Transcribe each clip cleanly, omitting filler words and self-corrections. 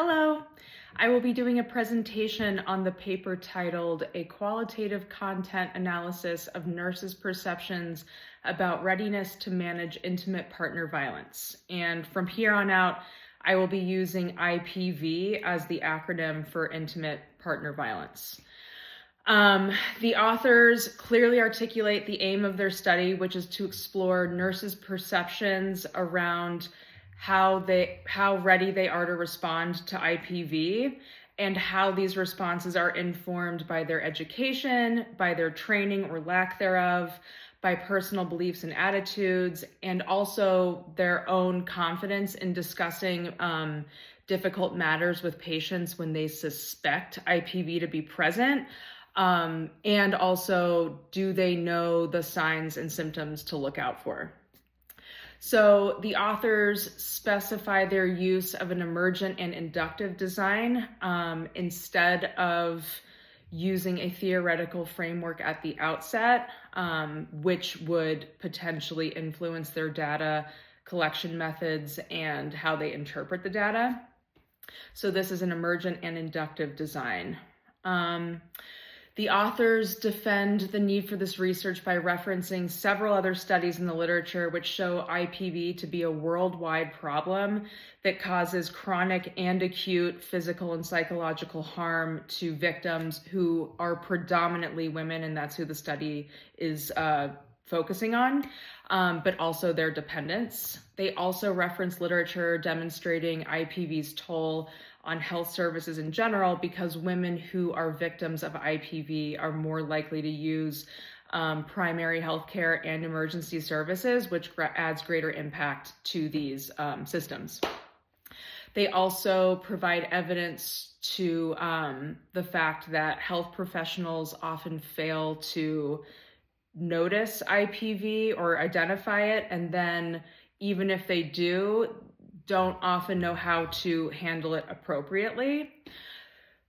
Hello, I will be doing a presentation on the paper titled A Qualitative Content Analysis of Nurses' Perceptions About Readiness to Manage Intimate Partner Violence. And from here on out, I will be using IPV as the acronym for intimate partner violence. The authors clearly articulate the aim of their study, which is to explore nurses' perceptions around how ready they are to respond to IPV and how these responses are informed by their education, by their training or lack thereof, by personal beliefs and attitudes, and also their own confidence in discussing difficult matters with patients when they suspect IPV to be present. And also, do they know the signs and symptoms to look out for? So the authors specify their use of an emergent and inductive design instead of using a theoretical framework at the outset, which would potentially influence their data collection methods and how they interpret the data. So this is an emergent and inductive design. The authors defend the need for this research by referencing several other studies in the literature which show IPV to be a worldwide problem that causes chronic and acute physical and psychological harm to victims who are predominantly women, and that's who the study is focusing on, but also their dependents. They also reference literature demonstrating IPV's toll on health services in general, because women who are victims of IPV are more likely to use primary health care and emergency services, which adds greater impact to these systems. They also provide evidence to the fact that health professionals often fail to notice IPV or identify it, and then even if they do, don't often know how to handle it appropriately.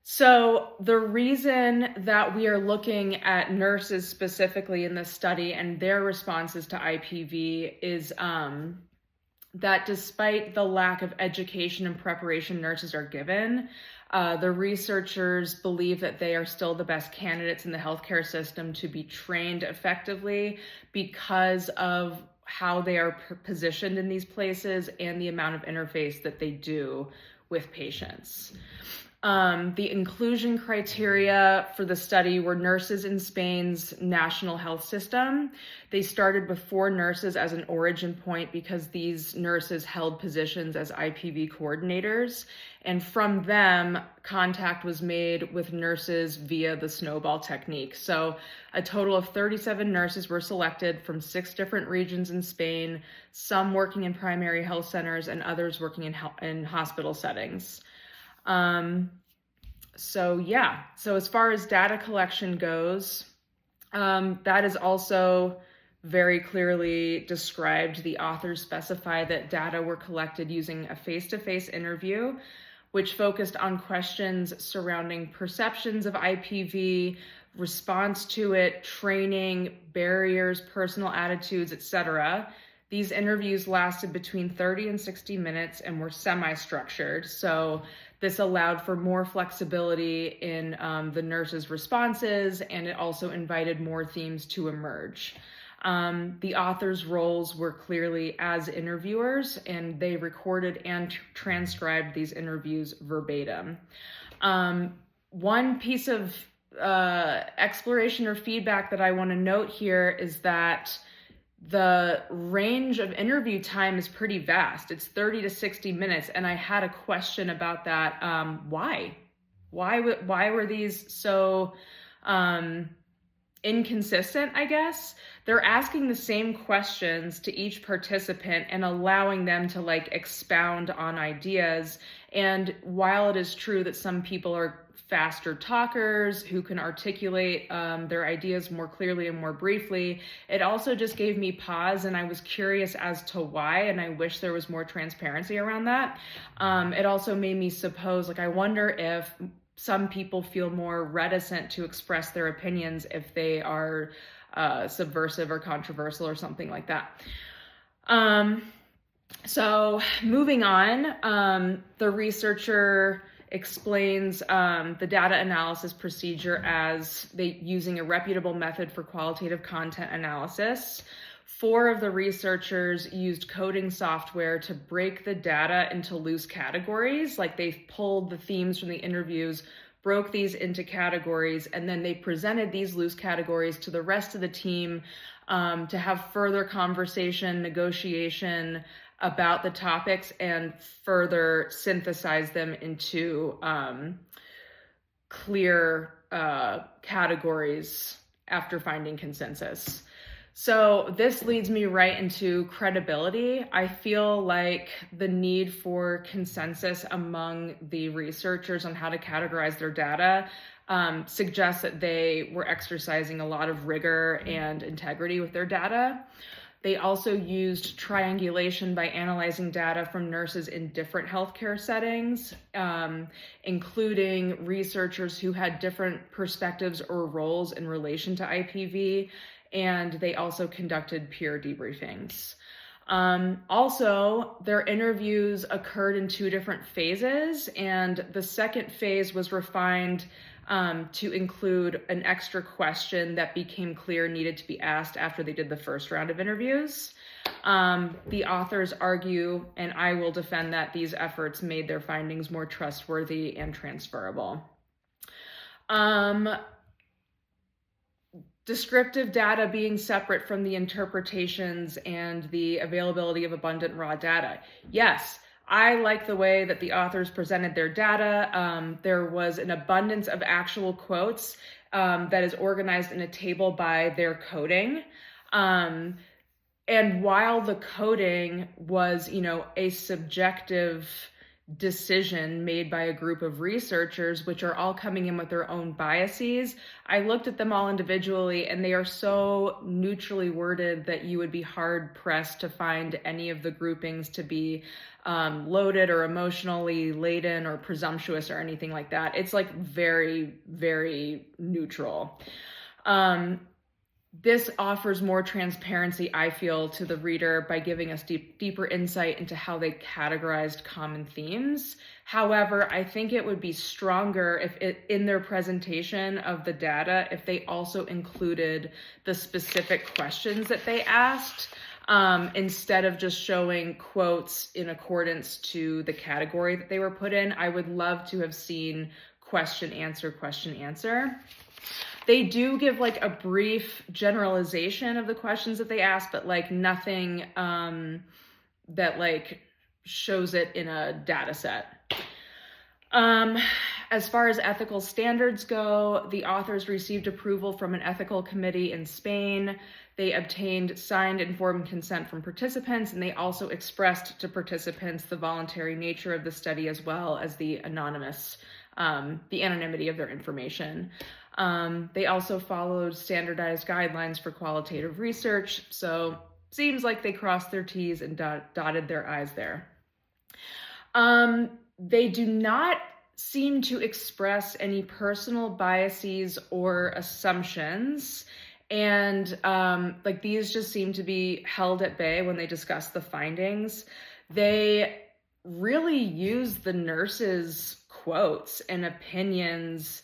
So the reason that we are looking at nurses specifically in this study and their responses to IPV is that despite the lack of education and preparation nurses are given, the researchers believe that they are still the best candidates in the healthcare system to be trained effectively because of how they are positioned in these places and the amount of interface that they do with patients. The inclusion criteria for the study were nurses in Spain's national health system. They started with 4 nurses as an origin point because these nurses held positions as IPV coordinators. And from them, contact was made with nurses via the snowball technique. So a total of 37 nurses were selected from 6 different regions in Spain, some working in primary health centers and others working in hospital settings. So as far as data collection goes, that is also very clearly described. The authors specify that data were collected using a face-to-face interview, which focused on questions surrounding perceptions of IPV, response to it, training, barriers, personal attitudes, etc. These interviews lasted between 30 and 60 minutes and were semi-structured. So this allowed for more flexibility in the nurses' responses, and it also invited more themes to emerge. The authors' roles were clearly as interviewers, and they recorded and transcribed these interviews verbatim. One piece of exploration or feedback that I want to note here is that the range of interview time is pretty vast. It's 30 to 60 minutes, and I had a question about that. Why were these so inconsistent, I guess? They're asking the same questions to each participant and allowing them to expound on ideas. And while it is true that some people are faster talkers who can articulate their ideas more clearly and more briefly, it also just gave me pause, and I was curious as to why, and I wish there was more transparency around that. It also made me suppose, I wonder if some people feel more reticent to express their opinions if they are subversive or controversial or something like that. So moving on, the researcher explains the data analysis procedure as using a reputable method for qualitative content analysis. 4 of the researchers used coding software to break the data into loose categories. Like they pulled the themes from the interviews, broke these into categories, and then they presented these loose categories to the rest of the team to have further conversation, negotiation about the topics, and further synthesize them into clear categories after finding consensus. So this leads me right into credibility. I feel like the need for consensus among the researchers on how to categorize their data suggests that they were exercising a lot of rigor and integrity with their data. They also used triangulation by analyzing data from nurses in different healthcare settings, including researchers who had different perspectives or roles in relation to IPV, and they also conducted peer debriefings. Also, their interviews occurred in 2 different phases, and the second phase was refined to include an extra question that became clear needed to be asked after they did the first round of interviews. The authors argue, and I will defend, that these efforts made their findings more trustworthy and transferable. Descriptive data being separate from the interpretations and the availability of abundant raw data. Yes, I like the way that the authors presented their data. There was an abundance of actual quotes that is organized in a table by their coding. And while the coding was, a subjective decision made by a group of researchers, which are all coming in with their own biases, I looked at them all individually, and they are so neutrally worded that you would be hard pressed to find any of the groupings to be loaded or emotionally laden or presumptuous or anything like that. It's like very, very neutral. This offers more transparency, I feel, to the reader by giving us deeper insight into how they categorized common themes. However, I think it would be stronger in their presentation of the data, if they also included the specific questions that they asked, instead of just showing quotes in accordance to the category that they were put in. I would love to have seen question, answer, question, answer. They do give like a brief generalization of the questions that they ask, but like nothing that like shows it in a data set. As far as ethical standards go, the authors received approval from an ethical committee in Spain. They obtained signed informed consent from participants, and they also expressed to participants the voluntary nature of the study, as well as the anonymity of their information. They also followed standardized guidelines for qualitative research, so seems like they crossed their T's and dotted their I's there. They do not seem to express any personal biases or assumptions, and like these just seem to be held at bay when they discuss the findings. They really use the nurses' quotes and opinions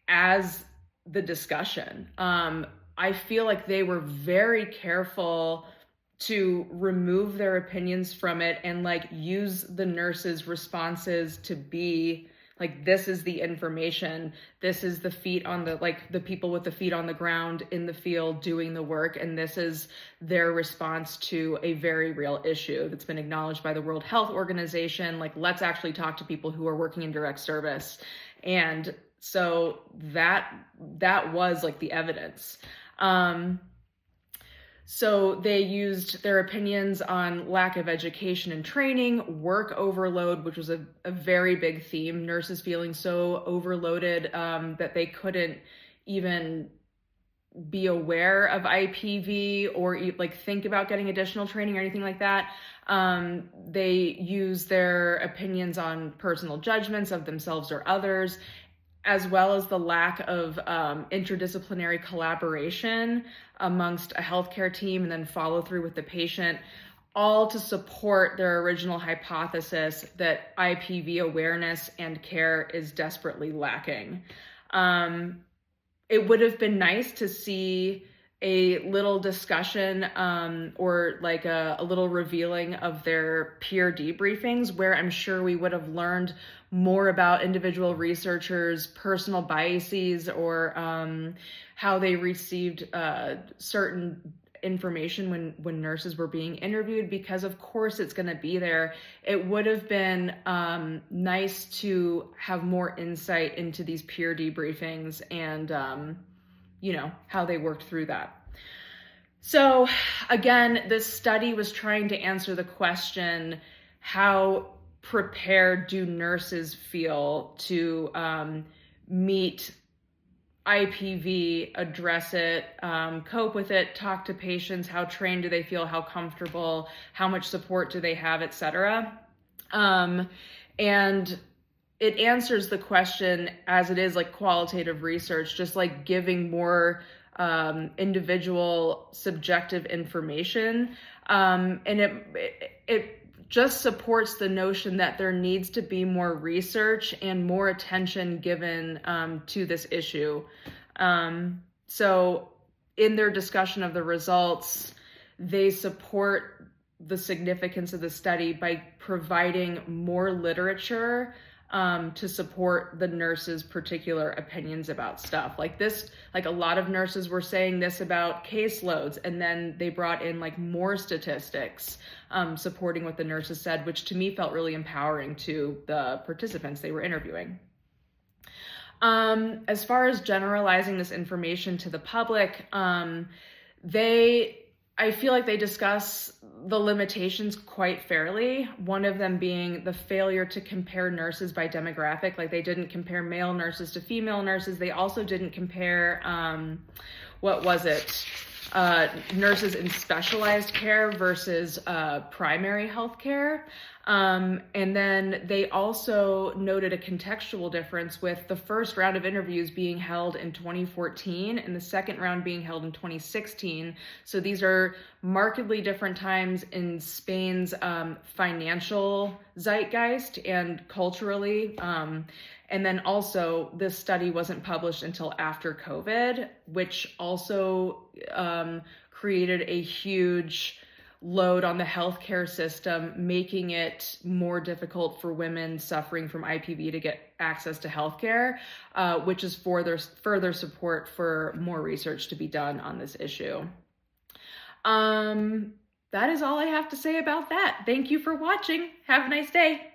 as the discussion. I feel like they were very careful to remove their opinions from it and like use the nurses' responses to be like, this is the information, this is the feet on the, like the people with the feet on the ground in the field doing the work, and this is their response to a very real issue that's been acknowledged by the World Health Organization. Like, let's actually talk to people who are working in direct service. And so that was like the evidence. So they used their opinions on lack of education and training, work overload, which was a very big theme, nurses feeling so overloaded that they couldn't even be aware of IPV or like think about getting additional training or anything like that. They use their opinions on personal judgments of themselves or others, as well as the lack of interdisciplinary collaboration amongst a healthcare team and then follow through with the patient. all to support their original hypothesis that IPV awareness and care is desperately lacking. It would have been nice to see a little discussion or like a little revealing of their peer debriefings, where I'm sure we would have learned more about individual researchers' personal biases or how they received certain information when nurses were being interviewed, because of course it's going to be there. It would have been nice to have more insight into these peer debriefings and how they worked through that. So again, this study was trying to answer the question, how prepared do nurses feel to meet IPV, address it, cope with it, talk to patients, how trained do they feel, how comfortable, how much support do they have, etc. And it answers the question as it is, like qualitative research, just like giving more individual subjective information. And it just supports the notion that there needs to be more research and more attention given to this issue. So in their discussion of the results, they support the significance of the study by providing more literature to support the nurses' particular opinions about stuff. Like this, like a lot of nurses were saying this about caseloads, and then they brought in like more statistics supporting what the nurses said, which to me felt really empowering to the participants they were interviewing. As far as generalizing this information to the public, I feel like they discuss the limitations quite fairly. One of them being the failure to compare nurses by demographic. Like they didn't compare male nurses to female nurses. They also didn't compare, nurses in specialized care versus primary health care. And then they also noted a contextual difference with the first round of interviews being held in 2014 and the second round being held in 2016. So these are markedly different times in Spain's financial zeitgeist and culturally. And then also this study wasn't published until after COVID, which also created a huge load on the healthcare system, making it more difficult for women suffering from IPV to get access to healthcare, which is further support for more research to be done on this issue. That is all I have to say about that. Thank you for watching. Have a nice day.